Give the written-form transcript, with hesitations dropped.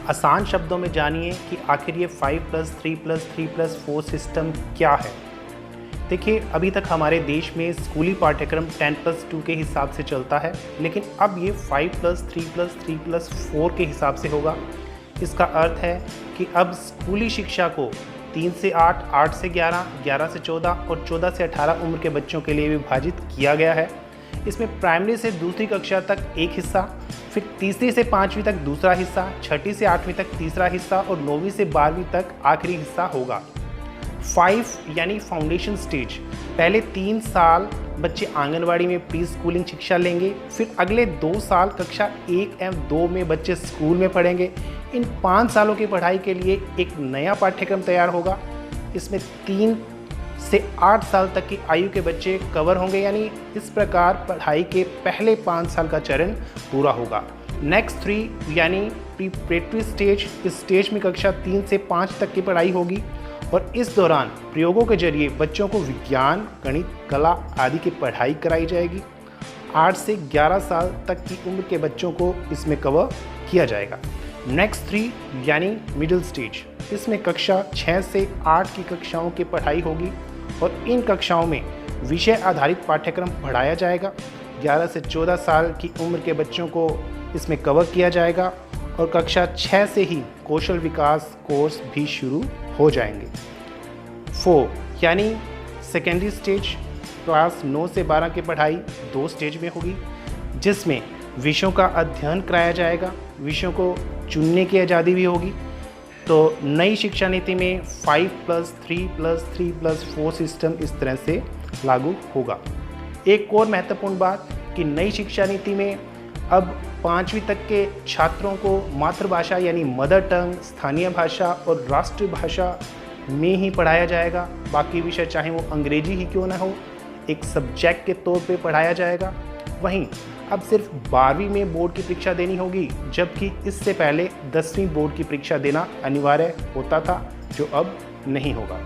आसान शब्दों में जानिए कि आखिर ये 5+3+3+4 सिस्टम क्या है। देखिए, अभी तक हमारे देश में स्कूली पाठ्यक्रम 10+2 के हिसाब से चलता है, लेकिन अब ये 5+3+3+4 के हिसाब से होगा। इसका अर्थ है कि अब स्कूली शिक्षा को 3 से 8, 8 से 11, 11 से 14 और 14 से 18 उम्र के बच्चों के लिए विभाजित किया गया है। इसमें प्राइमरी से दूसरी कक्षा तक एक हिस्सा, फिर तीसरी से 5वीं तक दूसरा हिस्सा, छठी से 8वीं तक तीसरा हिस्सा और 9वीं से 12वीं तक आखिरी हिस्सा होगा। 5 यानी फाउंडेशन स्टेज, पहले 3 साल बच्चे आंगनवाड़ी में प्री स्कूलिंग शिक्षा लेंगे, फिर अगले 2 साल कक्षा 1 एवं 2 में बच्चे स्कूल में पढ़ेंगे। इन 5 सालों की पढ़ाई के लिए एक नया पाठ्यक्रम तैयार होगा। इसमें 3 से 8 साल तक की आयु के बच्चे कवर होंगे, यानी इस प्रकार पढ़ाई के पहले 5 साल का चरण पूरा होगा। नेक्स्ट 3 यानी प्रिपरेटरी स्टेज, इस स्टेज में कक्षा 3 से 5 तक की पढ़ाई होगी और इस दौरान प्रयोगों के जरिए बच्चों को विज्ञान, गणित, कला आदि की पढ़ाई कराई जाएगी। 8 से 11 साल तक की उम्र के बच्चों को इसमें कवर किया जाएगा। नेक्स्ट 3 यानी मिडिल स्टेज, इसमें कक्षा 6 से 8 की कक्षाओं की पढ़ाई होगी और इन कक्षाओं में विषय आधारित पाठ्यक्रम पढ़ाया जाएगा। 11 से 14 साल की उम्र के बच्चों को इसमें कवर किया जाएगा और कक्षा 6 से ही कौशल विकास कोर्स भी शुरू हो जाएंगे। 4 यानी सेकेंडरी स्टेज, क्लास 9 से 12 की पढ़ाई 2 स्टेज में होगी, जिसमें विषयों का अध्ययन कराया जाएगा, विषयों को चुनने की आज़ादी भी होगी। तो नई शिक्षा नीति में 5+3+3+4 सिस्टम इस तरह से लागू होगा। एक और महत्वपूर्ण बात कि नई शिक्षा नीति में अब 5वीं तक के छात्रों को मातृभाषा यानी मदर टंग, स्थानीय भाषा और राष्ट्रीय भाषा में ही पढ़ाया जाएगा। बाकी विषय चाहे वो अंग्रेजी ही क्यों ना हो, एक सब्जेक्ट के तौर पे पढ़ाया जाएगा। वहीं अब सिर्फ 12वीं में बोर्ड की परीक्षा देनी होगी, जबकि इससे पहले 10वीं बोर्ड की परीक्षा देना अनिवार्य होता था, जो अब नहीं होगा।